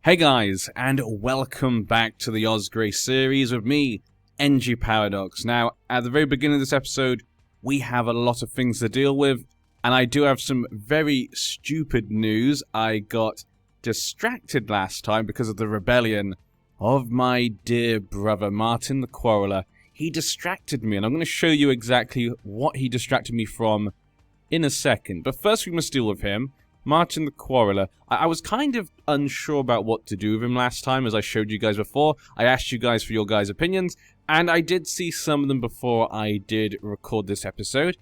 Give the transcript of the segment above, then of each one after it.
Hey guys, and welcome back to the Osgrey series with me, NG Paradox. Now, at the very beginning of this episode, we have a lot of things to deal with, and I do have some very stupid news. I got distracted last time because of the rebellion of my dear brother, Martin the Quarreler. He distracted me, and I'm going to show you exactly what he distracted me from in a second. But first we must deal with him. Martin the Quarreler. I was kind of unsure about what to do with him last time, as I showed you guys before. I asked you guys for your guys' opinions, and I did see some of them before I did record this episode.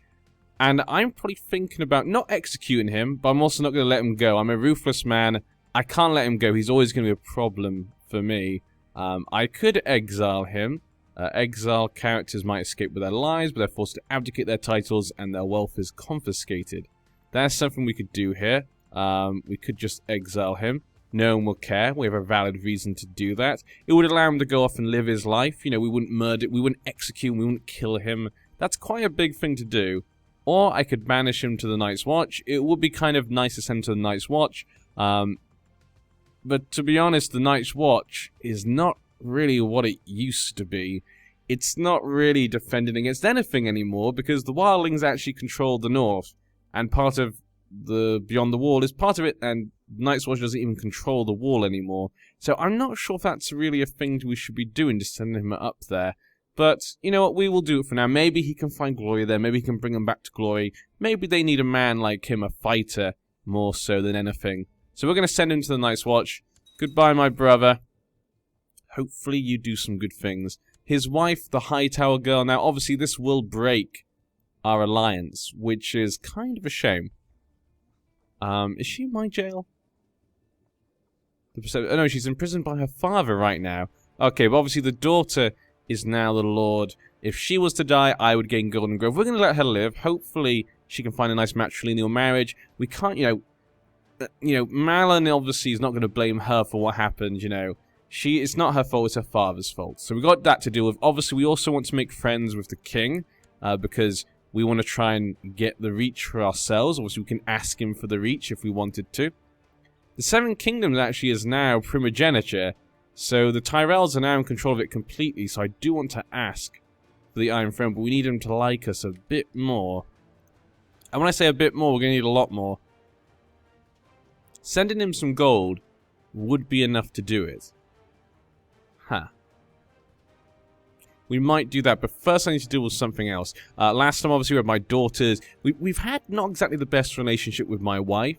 And I'm probably thinking about not executing him, but I'm also not going to let him go. I'm a ruthless man. I can't let him go. He's always going to be a problem for me. I could exile him. Exile characters might escape with their lives, but they're forced to abdicate their titles, and their wealth is confiscated. That's something we could do here. We could just exile him. No one will care. We have a valid reason to do that. It would allow him to go off and live his life. You know, we wouldn't murder, we wouldn't execute him, we wouldn't kill him. That's quite a big thing to do. Or I could banish him to the Night's Watch. It would be kind of nice to send him to the Night's Watch. But to be honest, the Night's Watch is not really what it used to be. It's not really defending against anything anymore, because the Wildlings actually control the North. And part of the Beyond the Wall is part of it, and Night's Watch doesn't even control the wall anymore. So I'm not sure if that's really a thing we should be doing, just sending him up there. But, you know what, we will do it for now. Maybe he can find glory there, maybe he can bring him back to glory. Maybe they need a man like him, a fighter, more so than anything. So we're going to send him to the Night's Watch. Goodbye, my brother. Hopefully you do some good things. His wife, the Hightower girl, now obviously this will break our alliance, which is kind of a shame. Is she in my jail? Oh no, she's imprisoned by her father right now. Okay, but obviously the daughter is now the lord. If she was to die, I would gain Golden Grove. We're going to let her live. Hopefully she can find a nice matrilineal marriage. We can't, you know, Malin obviously is not going to blame her for what happened, you know. It's not her fault, it's her father's fault. So we got that to deal with. Obviously we also want to make friends with the king, because we want to try and get the reach for ourselves. Obviously, we can ask him for the reach if we wanted to. The Seven Kingdoms actually is now primogeniture, so the Tyrells are now in control of it completely, so I do want to ask for the Iron Throne, but we need him to like us a bit more. And when I say a bit more, we're going to need a lot more. Sending him some gold would be enough to do it. Huh. We might do that, but first I need to deal with something else. Last time, obviously, we had my daughters. We've had not exactly the best relationship with my wife.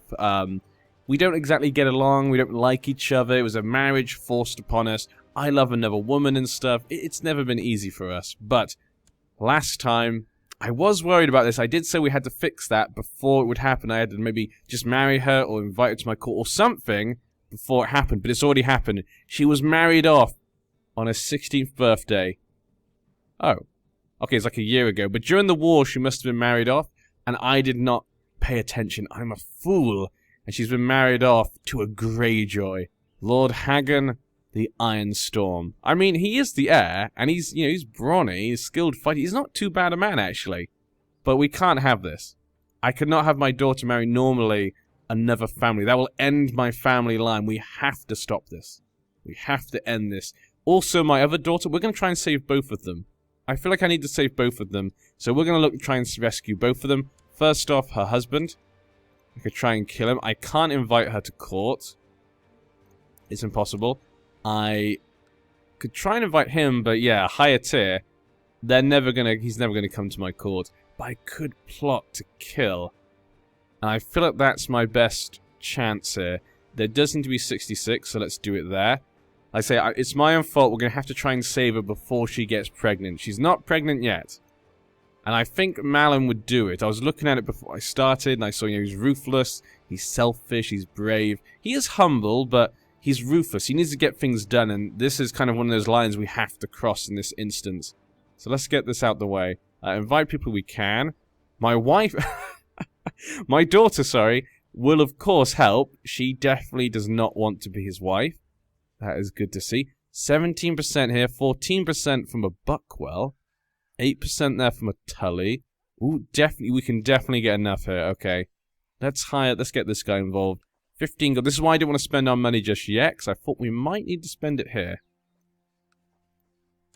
We don't exactly get along. We don't like each other. It was a marriage forced upon us. I love another woman and stuff. It's never been easy for us. But last time, I was worried about this. I did say we had to fix that before it would happen. I had to maybe just marry her or invite her to my court or something before it happened. But it's already happened. She was married off on her 16th birthday. Oh. Okay, it's like a year ago. But during the war, she must have been married off, and I did not pay attention. I'm a fool. And she's been married off to a Greyjoy. Lord Hagen, the Iron Storm. I mean, he is the heir, and he's, you know, he's brawny, he's skilled fighter. He's not too bad a man, actually. But we can't have this. I could not have my daughter marry normally another family. That will end my family line. We have to stop this. We have to end this. Also, my other daughter, we're going to try and save both of them. I feel like I need to save both of them. So we're going to look to try and rescue both of them. First off, her husband. I could try and kill him. I can't invite her to court. It's impossible. I could try and invite him, but yeah, higher tier. He's never going to come to my court. But I could plot to kill. And I feel like that's my best chance here. There does need to be 66, so let's do it there. I say, it's my own fault. We're going to have to try and save her before she gets pregnant. She's not pregnant yet. And I think Malin would do it. I was looking at it before I started, and I saw, you know, he's ruthless, he's selfish, he's brave. He is humble, but he's ruthless. He needs to get things done, and this is kind of one of those lines we have to cross in this instance. So let's get this out the way. Invite people we can. My wife... my daughter, sorry, will of course help. She definitely does not want to be his wife. That is good to see. 17% here, 14% from a Buckwell, 8% there from a Tully. Ooh, definitely, we can definitely get enough here. Okay, let's get this guy involved. 15 gold. This is why I didn't want to spend our money just yet, because I thought we might need to spend it here.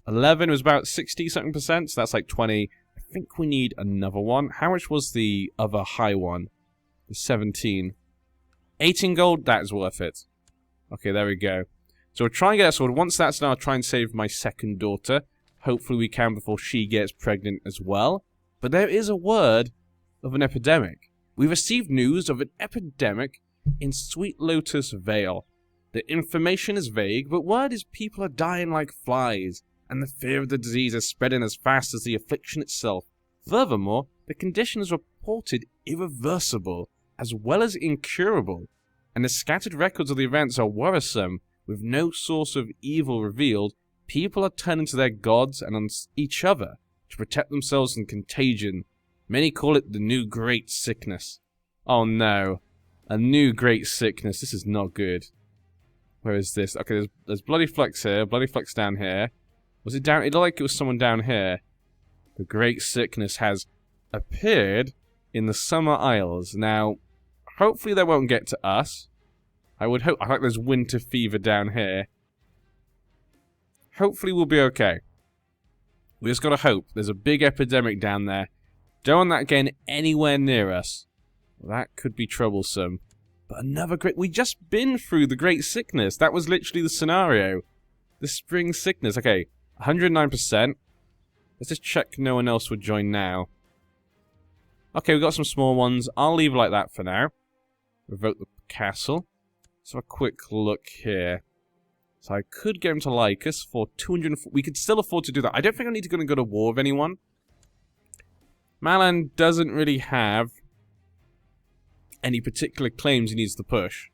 11 was about 60-something percent, so that's like 20. I think we need another one. How much was the other high one? The 17. 18 gold, that is worth it. Okay, there we go. So we'll try and get that sword. Once that's done, I'll try and save my second daughter. Hopefully we can before she gets pregnant as well. But there is a word of an epidemic. We received news of an epidemic in Sweet Lotus Vale. The information is vague, but word is people are dying like flies, and the fear of the disease is spreading as fast as the affliction itself. Furthermore, the condition is reported irreversible, as well as incurable, and the scattered records of the events are worrisome. With no source of evil revealed, people are turning to their gods and on each other to protect themselves from contagion. Many call it the new great sickness. Oh no. A new great sickness. This is not good. Where is this? Okay, there's Bloody Flux here, Bloody Flux down here. Was it down? It looked like it was someone down here. The great sickness has appeared in the Summer Isles. Now, hopefully they won't get to us. I would hope. I think there's winter fever down here. Hopefully we'll be okay. We just gotta hope. There's a big epidemic down there. Don't want that getting anywhere near us. That could be troublesome. But another great... We just been through the great sickness. That was literally the scenario. The spring sickness. Okay, 109%. Let's just check no one else would join now. Okay, we got some small ones. I'll leave it like that for now. Revoke the castle. Let's have a quick look here. So I could get him to like us for 200... We could still afford to do that. I don't think I need to go to war with anyone. Malan doesn't really have any particular claims he needs to push.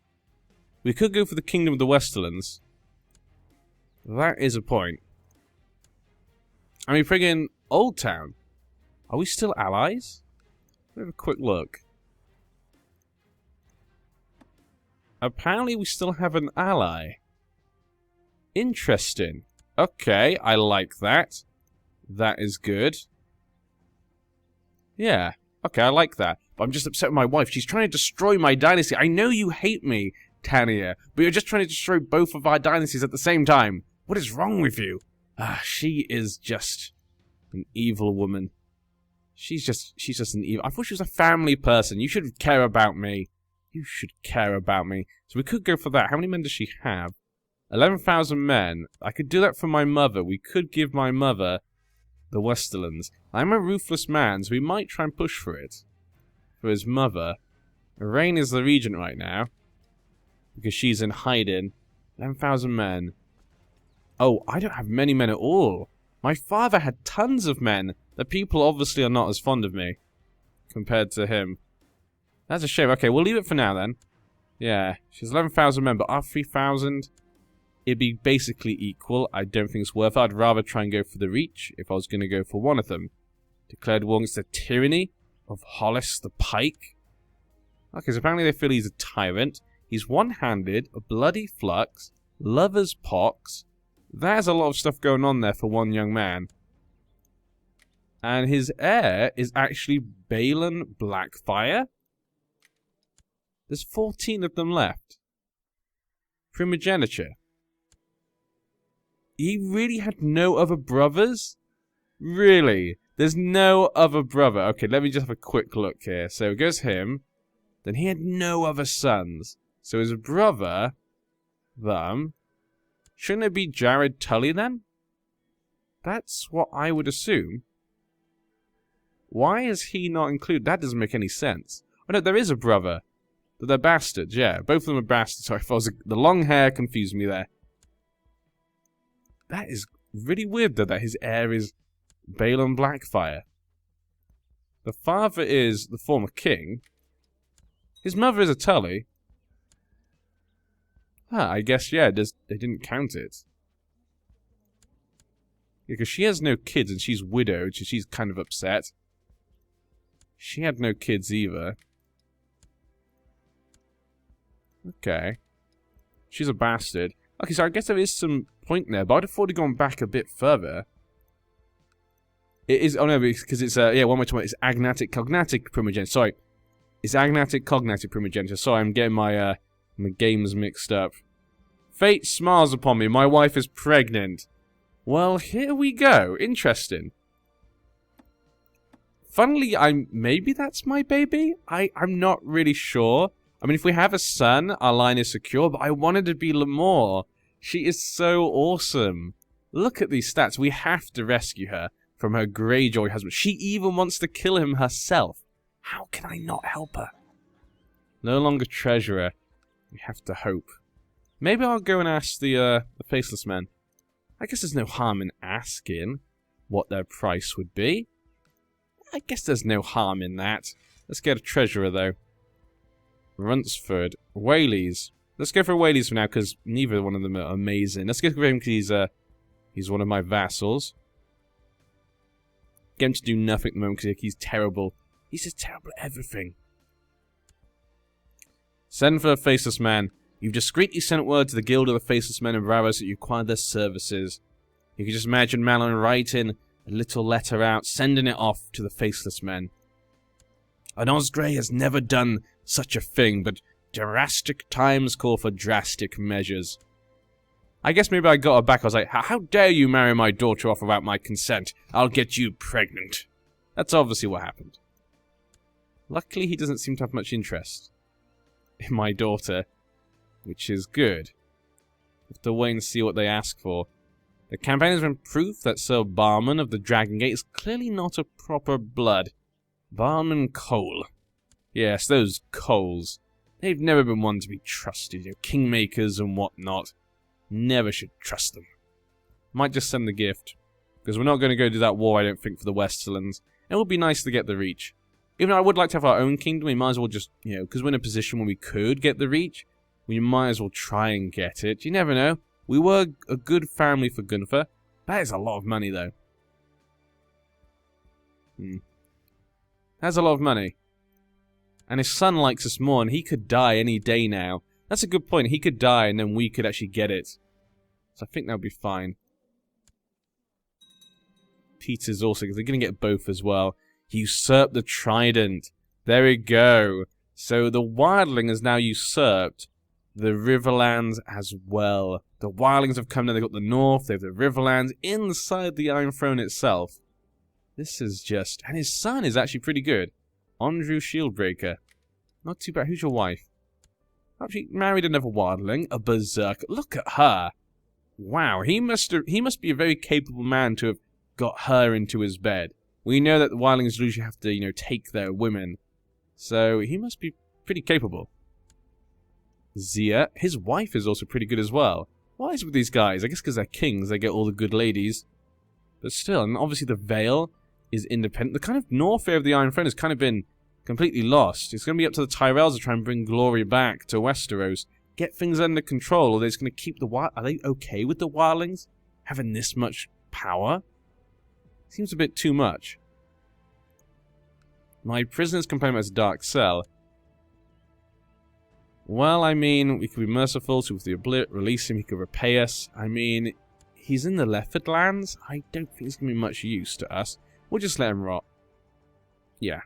We could go for the Kingdom of the Westerlands. That is a point. I mean, friggin' Old Town. Are we still allies? Let's have a quick look. Apparently we still have an ally. Interesting. Okay, I like that. That is good. Yeah. Okay, I like that. But I'm just upset with my wife. She's trying to destroy my dynasty. I know you hate me, Tania, but you're just trying to destroy both of our dynasties at the same time. What is wrong with you? She is just an evil woman. She's just an evil... I thought she was a family person. You should care about me. You should care about me. So we could go for that. How many men does she have? 11,000 men. I could do that for my mother. We could give my mother the Westerlands. I'm a ruthless man, so we might try and push for it. For his mother. Rain is the regent right now. Because she's in hiding. 11,000 men. Oh, I don't have many men at all. My father had tons of men. The people obviously are not as fond of me. Compared to him. That's a shame. Okay, we'll leave it for now then. Yeah, she's 11,000 men, but our 3,000... It'd be basically equal. I don't think it's worth it. I'd rather try and go for the Reach if I was going to go for one of them. Declared war against the tyranny of Hollis the Pike. Okay, so apparently they feel he's a tyrant. He's one-handed, a bloody flux, lover's pox. There's a lot of stuff going on there for one young man. And his heir is actually Balin Blackfire. There's 14 of them left. Primogeniture. He really had no other brothers? Really? There's no other brother. Okay, let me just have a quick look here. So it goes him. Then he had no other sons. So his brother... Shouldn't it be Jared Tully then? That's what I would assume. Why is he not included? That doesn't make any sense. Oh no, there is a brother. But they're bastards, yeah. Both of them are bastards. Sorry, if I was the long hair confused me there. That is really weird, though, that his heir is Balin Blackfire. The father is the former king. His mother is a Tully. I guess, yeah, they didn't count it. Because she has no kids, and she's widowed, so she's kind of upset. She had no kids either. Okay. She's a bastard. Okay, so I guess there is some point there, but I'd have thought it gone back a bit further. It is... Oh, no, because it's... yeah, one more time. It's agnatic cognatic primogeniture. Sorry. It's agnatic cognatic primogeniture. Sorry, I'm getting my And the game's mixed up. Fate smiles upon me. My wife is pregnant. Well, here we go. Interesting. Funnily, maybe that's my baby? I'm not really sure. I mean, if we have a son, our line is secure, but I wanted to be Lemore. She is so awesome. Look at these stats. We have to rescue her from her Greyjoy husband. She even wants to kill him herself. How can I not help her? No longer treasurer. We have to hope. Maybe I'll go and ask the Faceless Men. I guess there's no harm in asking what their price would be. I guess there's no harm in that. Let's get a treasurer, though. Runsford. Whaleys. Let's go for Whaleys for now, because neither one of them are amazing. Let's go for him, because he's one of my vassals. Get him to do nothing at the moment, because he's terrible. He's just terrible at everything. Send for a Faceless Man. You've discreetly sent word to the Guild of the Faceless Men in Bravos that you require their services. You can just imagine Malon writing a little letter out, sending it off to the Faceless Men. And Osgrey has never done such a thing, but drastic times call for drastic measures. I guess maybe I got her back. I was like, how dare you marry my daughter off without my consent? I'll get you pregnant. That's obviously what happened. Luckily, he doesn't seem to have much interest in my daughter, which is good. We have to wait and see what they ask for. The campaign has been proof that Sir Barman of the Dragon Gate is clearly not a proper blood. Barman Cole. Yes, those Coles. They've never been one to be trusted, you know, kingmakers and whatnot. Never should trust them. Might just send the gift, because we're not going to go do that war, I don't think, for the Westerlands. It would be nice to get the Reach. Even though I would like to have our own kingdom, we might as well just, you know, because we're in a position where we could get the Reach, we might as well try and get it. You never know. We were a good family for Gunther. That is a lot of money, though. That's a lot of money. And his son likes us more, and he could die any day now. That's a good point. He could die, and then we could actually get it. So I think that would be fine. Peter's also, because they're going to get both as well. He usurped the Trident. There we go. So the Wildling has now usurped the Riverlands as well. The Wildlings have come now. They've got the North. They have the Riverlands inside the Iron Throne itself. This is just... And his son is actually pretty good. Andrew Shieldbreaker. Not too bad. Who's your wife? Actually, married another Wildling. A Berserker. Look at her. Wow. He must be a very capable man to have got her into his bed. We know that the Wildlings usually have to, you know, take their women. So he must be pretty capable. Zia. His wife is also pretty good as well. What is with these guys? I guess because they're kings, they get all the good ladies. But still, and obviously the Vale is independent. The kind of North area of the Iron Throne has kind of been completely lost. It's going to be up to the Tyrells to try and bring glory back to Westeros. Get things under control, or they're just going to keep the Wild... Are they okay with the Wildlings having this much power? Seems a bit too much. My prisoner's complaint about his dark cell. Well, I mean, we could be merciful, so with the release him, he could repay us. I mean, he's in the Lefford lands. I don't think he's going to be much use to us. We'll just let him rot. Yeah.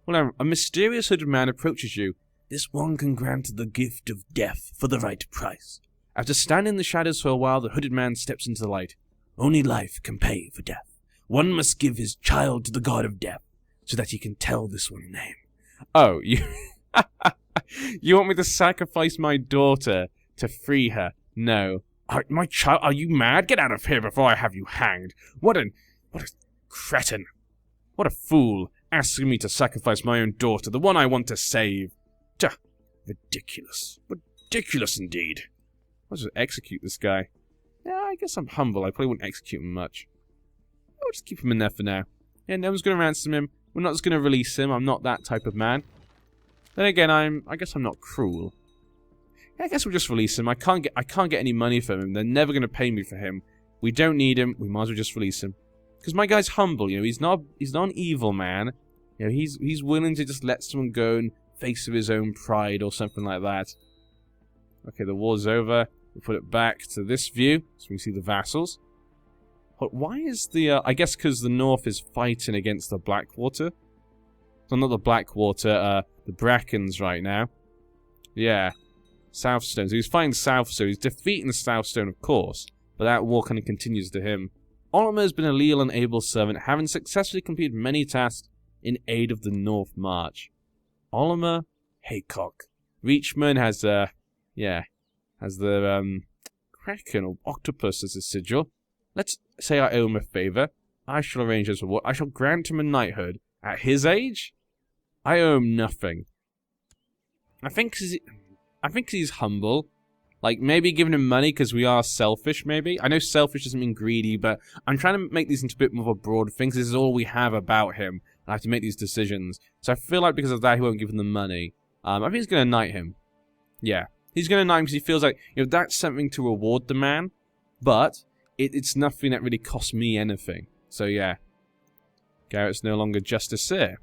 Well, a mysterious hooded man approaches you. This one can grant the gift of death for the right price. After standing in the shadows for a while, the hooded man steps into the light. Only life can pay for death. One must give his child to the god of death, so that he can tell this one a name. Oh, you... You want me to sacrifice my daughter to free her? No. My child? Are you mad? Get out of here before I have you hanged. What a cretin. What a fool. Asking me to sacrifice my own daughter, the one I want to save. Duh. Ridiculous. Ridiculous indeed. I'll just execute this guy. Yeah, I guess I'm humble. I probably wouldn't execute him much. I'll just keep him in there for now. Yeah, no one's going to ransom him. We're not just going to release him. I'm not that type of man. Then again, I guess I'm not cruel. Yeah, I guess we'll just release him. I can't get any money from him. They're never going to pay me for him. We don't need him. We might as well just release him. Because my guy's humble, you know. He's not an evil man. You know, he's willing to just let someone go in face of his own pride or something like that. Okay, the war's over. We'll put it back to this view so we can see the vassals. But why is the I guess because the North is fighting against the Blackwater. So not the Blackwater, the Brackens right now. Yeah. Southstone. So he's fighting Southstone. He's defeating Southstone, of course. But that war kind of continues to him. Olimer has been a leal and able servant, having successfully completed many tasks in aid of the North March. Olimer Haycock. Reachman has the Kraken or Octopus as a sigil. Let's say I owe him a favor. I shall arrange his reward. I shall grant him a knighthood. At his age, I owe him nothing. I think he's humble. Like, maybe giving him money because we are selfish, maybe. I know selfish doesn't mean greedy, but I'm trying to make these into a bit more of a broad thing. This is all we have about him. I have to make these decisions. So I feel like because of that, he won't give him the money. I think he's going to knight him. Yeah. He's going to knight him because he feels like, you know, that's something to reward the man. But it's nothing that really costs me anything. So, yeah. Garrett's no longer Justiciar.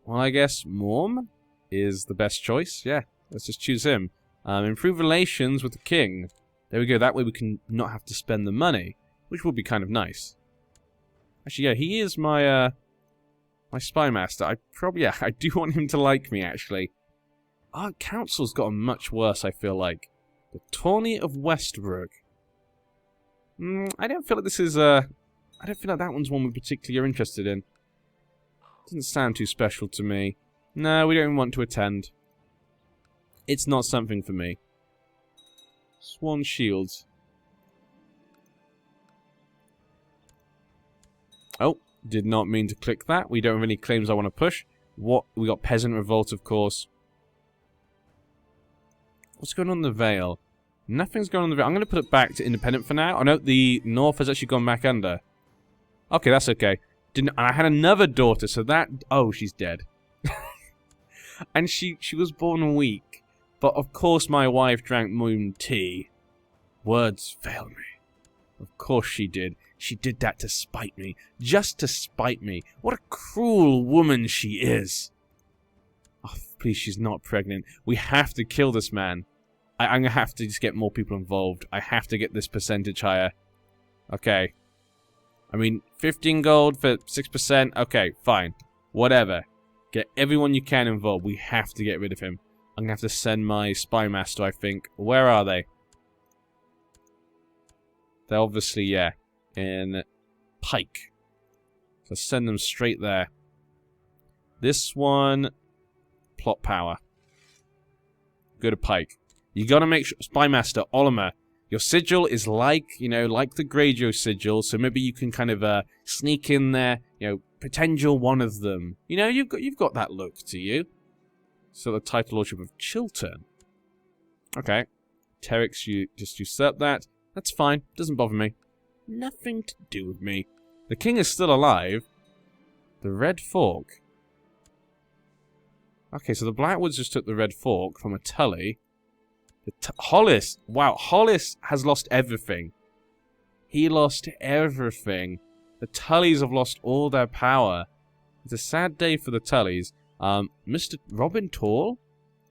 Well, I guess Morm is the best choice. Yeah, let's just choose him. Improve relations with the king. There we go. That way we can not have to spend the money, which would be kind of nice. Actually, yeah, he is my my spy master. I do want him to like me, actually. Our council's gotten much worse, I feel like. The Tourney of Westbrook. I don't feel like this is, I don't feel like that one's one we particularly are interested in. Doesn't sound too special to me. No, we don't even want to attend. It's not something for me. Swan Shields. Oh, did not mean to click that. We don't have any claims I want to push. What? We got Peasant Revolt, of course. What's going on in the Vale? Nothing's going on in the Vale. I'm going to put it back to independent for now. I know the North has actually gone back under. Okay, that's okay. I had another daughter, so that... Oh, she's dead. And she was born weak. But of course my wife drank moon tea. Words fail me. Of course she did. She did that to spite me. Just to spite me. What a cruel woman she is. Oh, please, she's not pregnant. We have to kill this man. I'm going to have to just get more people involved. I have to get this percentage higher. Okay. I mean, 15 gold for 6%. Okay, fine. Whatever. Get everyone you can involved. We have to get rid of him. I'm going to have to send my spy master, I think. Where are they? They're obviously, yeah, in Pike. So send them straight there. This one, plot power. Go to Pike. You got to make sure, spy master, Olimer. Your sigil is like, you know, like the Greyjoy sigil, so maybe you can kind of sneak in there, you know, pretend you're one of them. You know, you've got that look to you. So the title lordship of Chiltern. Okay. Terex, you just usurp that. That's fine. Doesn't bother me. Nothing to do with me. The king is still alive. The Red Fork. Okay, so the Blackwoods just took the Red Fork from a Tully. Hollis. Wow, Hollis has lost everything. He lost everything. The Tullys have lost all their power. It's a sad day for the Tullys. Mr. Robin Tall?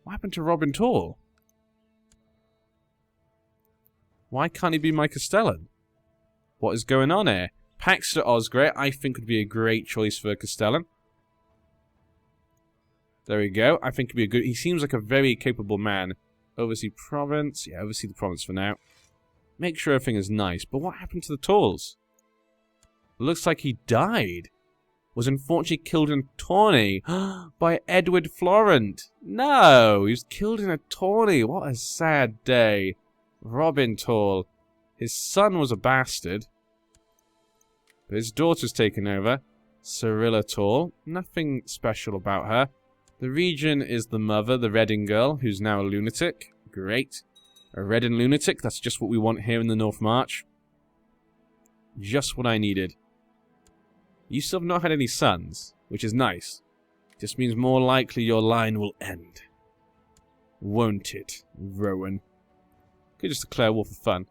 What happened to Robin Tall? Why can't he be my Castellan? What is going on here? Paxter Osgrey, I think, would be a great choice for Castellan. There we go. I think he'd be a good... He seems like a very capable man. Oversee province. Yeah, oversee the province for now. Make sure everything is nice. But what happened to the Talls? Looks like he died. Was unfortunately killed in a tourney by Edward Florent. No, he was killed in a tourney. What a sad day. Robin Tall. His son was a bastard. But his daughter's taken over. Cyrilla Tall. Nothing special about her. The region is the mother, the Redding girl, who's now a lunatic. Great. A Redding lunatic, that's just what we want here in the North March. Just what I needed. You still have not had any sons, which is nice. Just means more likely your line will end. Won't it, Rowan? Could just declare war for fun.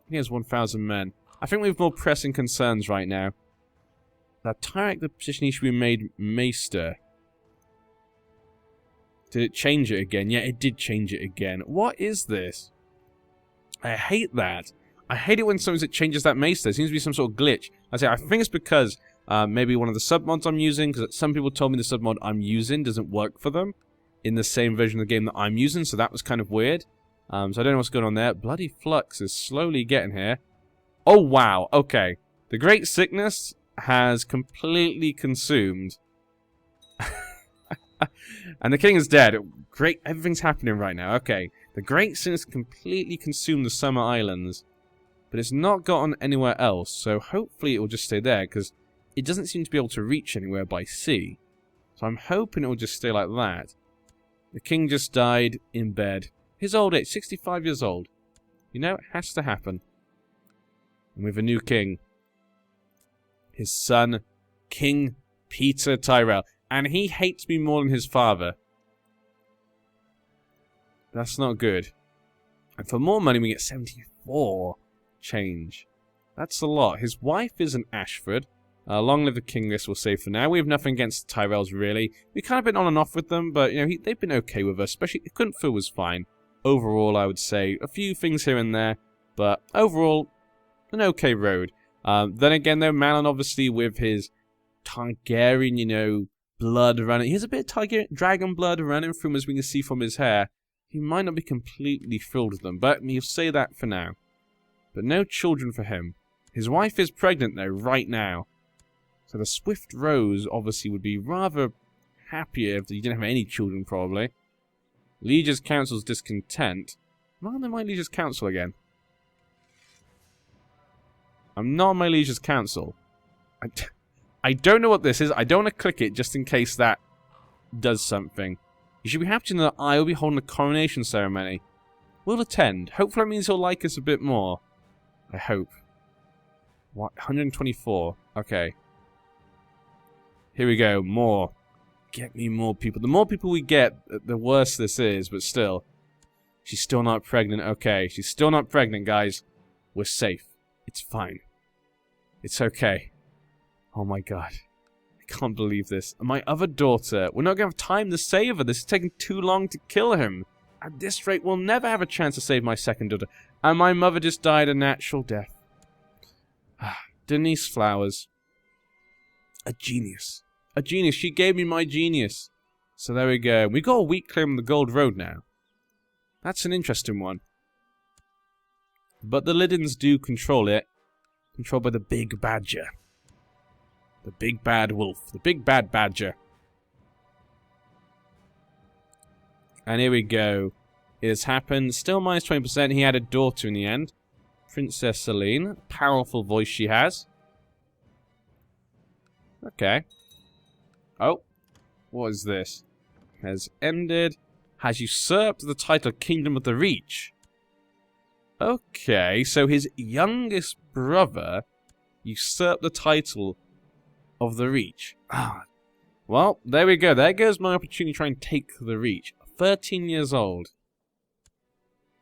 He has 1,000 men. I think we have more pressing concerns right now. That Tyrek, the position he should be made Maester. Did it change it again? Yeah, it did change it again. What is this? I hate that. I hate it when something changes that Maester. There seems to be some sort of glitch. I think it's because maybe one of the submods I'm using, because some people told me the submod I'm using doesn't work for them. in the same version of the game that I'm using, so that was kind of weird. So I don't know what's going on there. Bloody Flux is slowly getting here. Oh, wow. Okay. The Great Sickness has completely consumed. And the king is dead. Great. Everything's happening right now. Okay. The Great Sickness completely consumed the Summer Islands. But it's not gotten anywhere else, so hopefully it will just stay there, because it doesn't seem to be able to reach anywhere by sea. So I'm hoping it will just stay like that. The king just died in bed. His old age, 65 years old. You know, it has to happen. And we have a new king. His son, King Peter Tyrell. And he hates me more than his father. That's not good. And for more money, we get 74 change. That's a lot. His wife is an Ashford. Long live the king, this we'll say for now. We have nothing against the Tyrells, really. We've kind of been on and off with them, but, you know, they've been okay with us. Especially, Kunfu was fine. Overall, I would say a few things here and there, but overall, an okay road. Then again, though, Malin, obviously, with his Targaryen, you know, blood running. He has a bit of Targaryen dragon blood running through him, as we can see from his hair. He might not be completely thrilled with them, but he'll say that for now. But no children for him. His wife is pregnant, though, right now. So the Swift Rose, obviously, would be rather happier if he didn't have any children, probably. Liege's Council's discontent. Am I on my Liege's Council again? I'm not on my Liege's Council. I don't know what this is. I don't want to click it just in case that does something. You should be happy to know that I will be holding a coronation ceremony. We'll attend. Hopefully that means he'll like us a bit more. I hope. What? 124. Okay. Here we go. More. Get me more people. The more people we get, the worse this is, but still. She's still not pregnant. Okay. She's still not pregnant, guys. We're safe. It's fine. It's okay. Oh my god. I can't believe this. And my other daughter. We're not going to have time to save her. This is taking too long to kill him. At this rate, we'll never have a chance to save my second daughter. And my mother just died a natural death. Denise Flowers. A genius. A genius. She gave me my genius. So there we go. We got a week clear on the Gold Road now. That's an interesting one. But the Liddens do control it. Controlled by the Big Badger. The Big Bad Wolf. The Big Bad Badger. And here we go. It has happened. Still minus 20%. He had a daughter in the end. Princess Celine. Powerful voice she has. Okay. Oh. What is this? Has ended. Has usurped the title Kingdom of the Reach. Okay. So his youngest brother usurped the title of the Reach. Ah. Well, there we go. There goes my opportunity to try and take the Reach. 13 years old.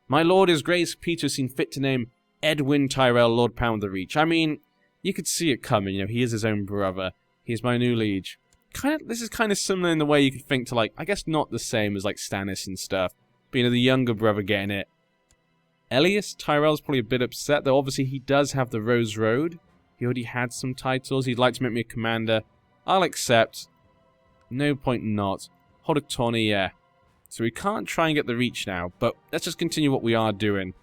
My lord, His Grace Peter, seen fit to name Edwin Tyrell Lord Pound of the Reach. I mean, you could see it coming. You know, he is his own brother. He's my new liege. This is kind of similar in the way you could think to, like, I guess not the same as, like, Stannis and stuff. But, you know, the younger brother getting it. Elias Tyrell's probably a bit upset, though obviously he does have the Rose Road. He already had some titles. He'd like to make me a commander. I'll accept. No point not. Hold a tourney, yeah. So we can't try and get the Reach now, but let's just continue what we are doing.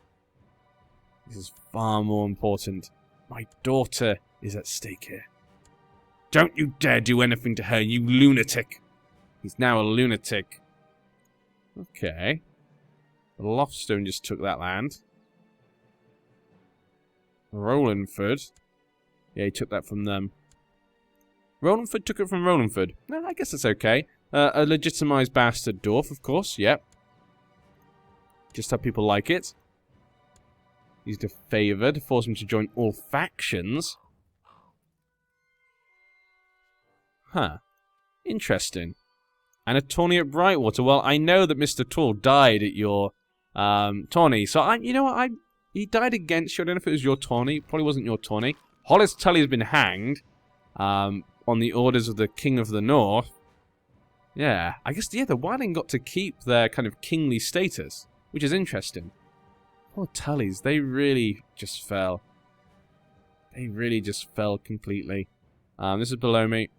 This is far more important. My daughter is at stake here. Don't you dare do anything to her, you lunatic. He's now a lunatic. Okay. The Loftstone just took that land. Rolandford. Yeah, he took that from them. Rolandford took it from Rolandford. No, I guess it's okay. A legitimized bastard dwarf, of course, yep. Just how people like it. He's defavored, force him to join all factions. Huh. Interesting. And a tourney at Brightwater. Well, I know that Mr. Tall died at your tourney, so you know what, he died against you. I don't know if it was your tourney. It probably wasn't your tourney. Hollis Tully has been hanged on the orders of the King of the North. Yeah, I guess, yeah, the Wildling got to keep their kind of kingly status, which is interesting. Poor Tullys, they really just fell. They really just fell completely. This is below me.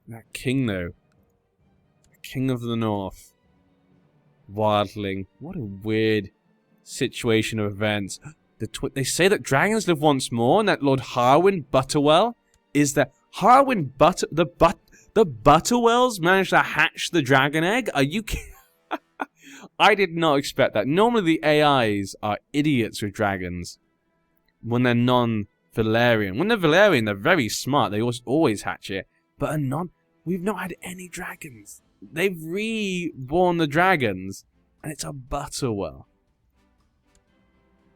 That king, though. King of the North. Wildling. What a weird situation of events. They say that dragons live once more, and that Lord Harwin Butterwell is the the Butterwells managed to hatch the dragon egg? Are you kidding? I did not expect that. Normally the AIs are idiots with dragons when they're non-Valerian. When they're Valerian, they're very smart. They always hatch it. But we've not had any dragons. They've reborn the dragons, and it's a Butterwell.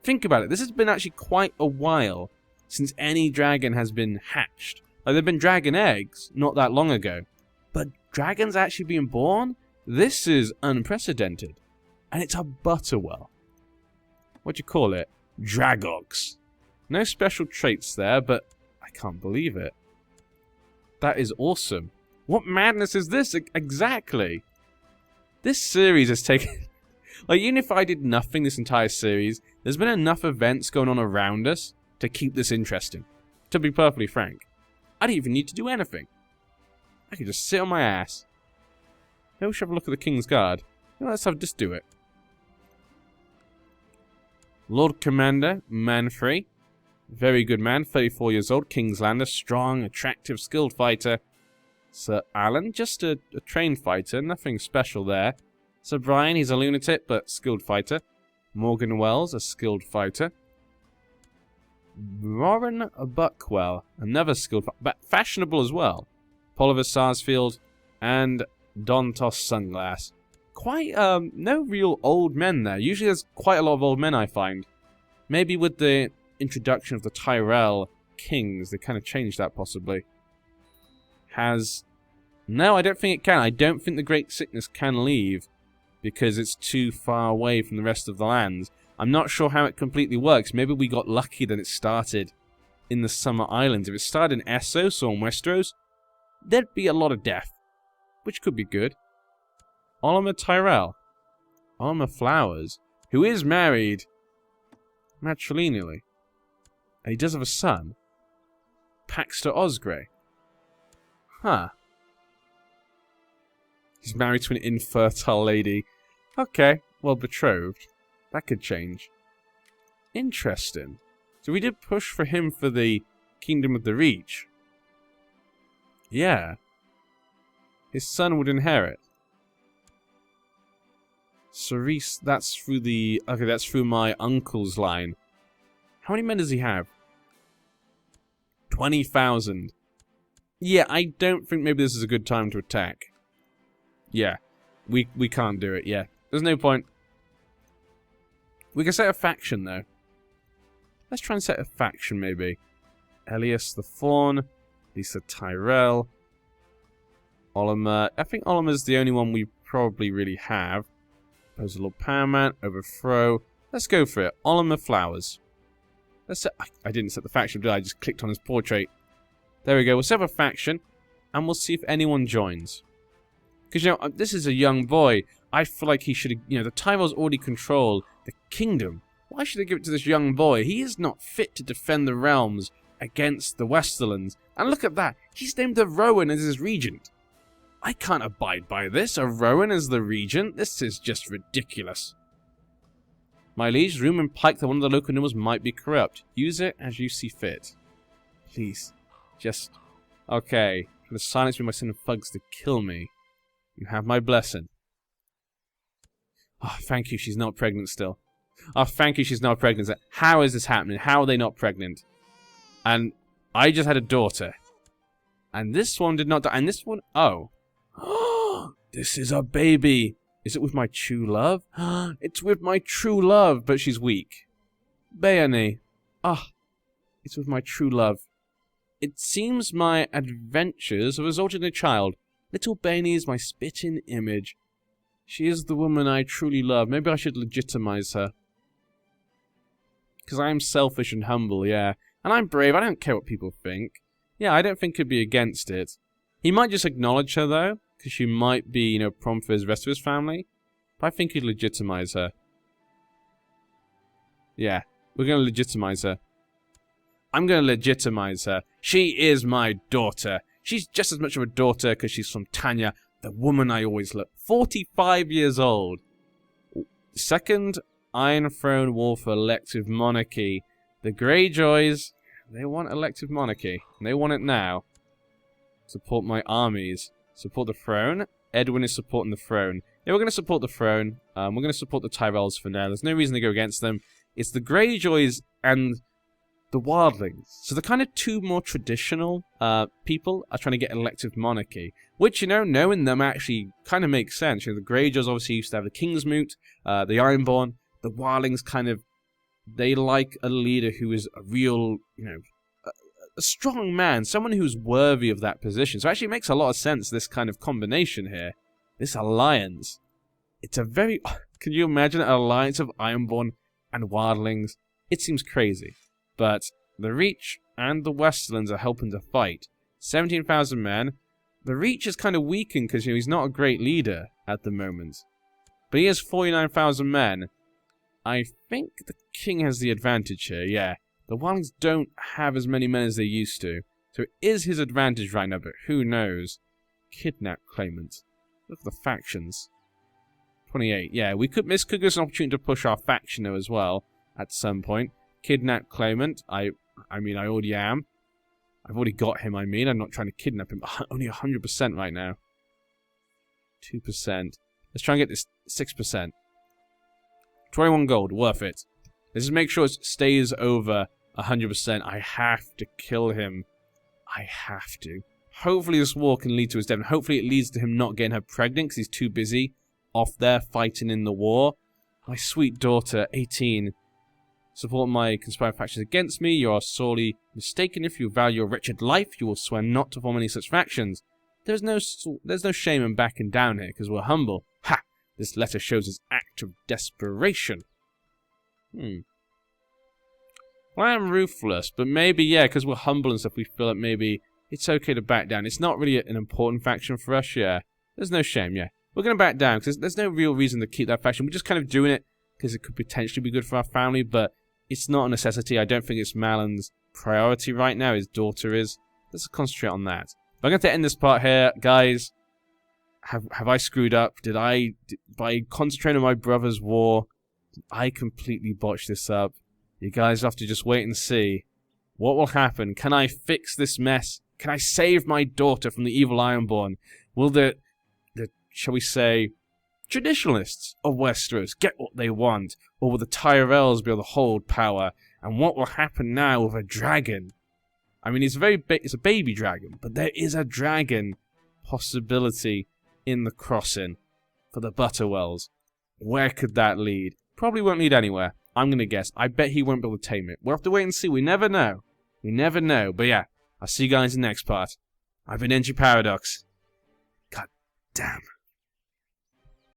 Think about it. This has been actually quite a while since any dragon has been hatched. Like, there have been dragon eggs not that long ago. But dragons actually being born? This is unprecedented. And it's a Butterwell. What do you call it? Dragox. No special traits there, but I can't believe it. That is awesome. What madness is this exactly? This series has taken... like, even if I did nothing this entire series, there's been enough events going on around us to keep this interesting. To be perfectly frank. I don't even need to do anything. I could just sit on my ass. Maybe we should have a look at the King's Guard. Let's just do it. Lord Commander, Manfrey. Very good man, 34 years old, Kingslander, strong, attractive, skilled fighter. Sir Alan, just a trained fighter, nothing special there. Sir Brian, he's a lunatic, but skilled fighter. Morgan Wells, a skilled fighter. Warren Buckwell, another skilled fighter, but fashionable as well. Poliver Sarsfield, and Dontos Sunglass. Quite, no real old men there. Usually there's quite a lot of old men, I find. Maybe with the introduction of the Tyrell Kings, they kind of changed that, possibly. No, I don't think it can. I don't think the Great Sickness can leave, because it's too far away from the rest of the lands. I'm not sure how it completely works. Maybe we got lucky that it started in the Summer Islands. If it started in Essos or in Westeros, there'd be a lot of death, which could be good. Olimer Tyrell. Olimer Flowers, who is married matrilineally. And he does have a son. Paxter Osgrey. Huh. He's married to an infertile lady. Okay, well, betrothed. That could change. Interesting. So we did push for him for the Kingdom of the Reach. Yeah. His son would inherit. Cerise, that's through the... okay, that's through my uncle's line. How many men does he have? 20,000. Yeah, I don't think maybe this is a good time to attack. Yeah. We can't do it, yeah. There's no point. We can set a faction, though. Let's try and set a faction, maybe. Elias the Fawn. Lisa Tyrell. Olimer. I think Olimer's the only one we probably really have. There's a Lord Paramount. Overthrow. Let's go for it. Olimer Flowers. Let's set... I didn't set the faction, did I? I just clicked on his portrait. There we go. We'll set up a faction. And we'll see if anyone joins. Because, you know, this is a young boy. I feel like he should have... you know, the Tyrells already control the kingdom. Why should they give it to this young boy? He is not fit to defend the realms against the Westerlands. And look at that. He's named the Rowan as his regent. I can't abide by this. A Rowan as the regent? This is just ridiculous. My liege, rumour and pike that one of the local nobles might be corrupt. Use it as you see fit. Please. Just... okay. For the silence with my son of thugs to kill me. You have my blessing. Oh, thank you, she's not pregnant still. Oh, thank you, she's not pregnant. How is this happening? How are they not pregnant? And I just had a daughter. And this one did not die. And this one... oh. This is a baby. Is it with my true love? It's with my true love, but she's weak. Bayani. Ah. It's with my true love. It seems my adventures have resulted in a child. Little Bayani is my spitting image. She is the woman I truly love. Maybe I should legitimize her. Because I am selfish and humble, yeah. And I'm brave. I don't care what people think. Yeah, I don't think he'd be against it. He might just acknowledge her, though. Because she might be, you know, prom for the rest of his family. But I think he'd legitimize her. Yeah, we're going to legitimize her. I'm going to legitimize her. She is my daughter. She's just as much of a daughter because she's from Tanya, the woman I always loved. 45 years old. Second Iron Throne War for elective monarchy. The Greyjoys, they want elective monarchy. They want it now. Support my armies. Support the throne. Edwin is supporting the throne. Yeah, we're going to support the throne. We're going to support the Tyrells for now. There's no reason to go against them. It's the Greyjoys and the Wildlings. So the kind of two more traditional people are trying to get elective monarchy. Which, you know, knowing them actually kind of makes sense. You know, the Greyjoys obviously used to have the Kingsmoot, the Ironborn. The Wildlings kind of, they like a leader who is a real, you know, a strong man. Someone who's worthy of that position. So it actually makes a lot of sense, this kind of combination here. This alliance. It's a very... Can you imagine an alliance of Ironborn and Wildlings? It seems crazy. But the Reach and the Westerlands are helping to fight. 17,000 men. The Reach is kind of weakened because, you know, he's not a great leader at the moment. But he has 49,000 men. I think the King has the advantage here, yeah. The Wildlings don't have as many men as they used to. So it is his advantage right now, but who knows? Kidnap claimant. Look at the factions. 28. Yeah, this could give us an opportunity to push our faction though as well at some point. Kidnap claimant. I mean, I already am. I've already got him, I'm not trying to kidnap him. Only 100% right now. 2%. Let's try and get this 6%. 21 gold. Worth it. Let's just make sure it stays over 100%. I have to kill him. I have to. Hopefully this war can lead to his death. Hopefully it leads to him not getting her pregnant because he's too busy off there fighting in the war. My sweet daughter, 18. Support my conspiring factions against me. You are sorely mistaken. If you value your wretched life, you will swear not to form any such factions. There's no shame in backing down here because we're humble. Ha! This letter shows his act of desperation. Well, I am ruthless, but maybe, yeah, because we're humble and stuff, we feel like maybe it's okay to back down. It's not really an important faction for us, yeah. There's no shame, yeah. We're going to back down, because there's no real reason to keep that faction. We're just kind of doing it because it could potentially be good for our family, but it's not a necessity. I don't think it's Malin's priority right now. His daughter is. Let's concentrate on that. But I'm going to end this part here. Guys, have I screwed up? By concentrating on my brother's war, did I completely botch this up? You guys have to just wait and see what will happen. Can I fix this mess? Can I save my daughter from the evil Ironborn? Will the shall we say, traditionalists of Westeros get what they want? Or will the Tyrells be able to hold power? And what will happen now with a dragon? I mean, it's a baby dragon, but there is a dragon possibility in the crossing for the Butterwells. Where could that lead? Probably won't lead anywhere. I'm going to guess. I bet he won't be able to tame it. We'll have to wait and see. We never know. We never know. But yeah, I'll see you guys in the next part. I've been NG Paradox. God damn.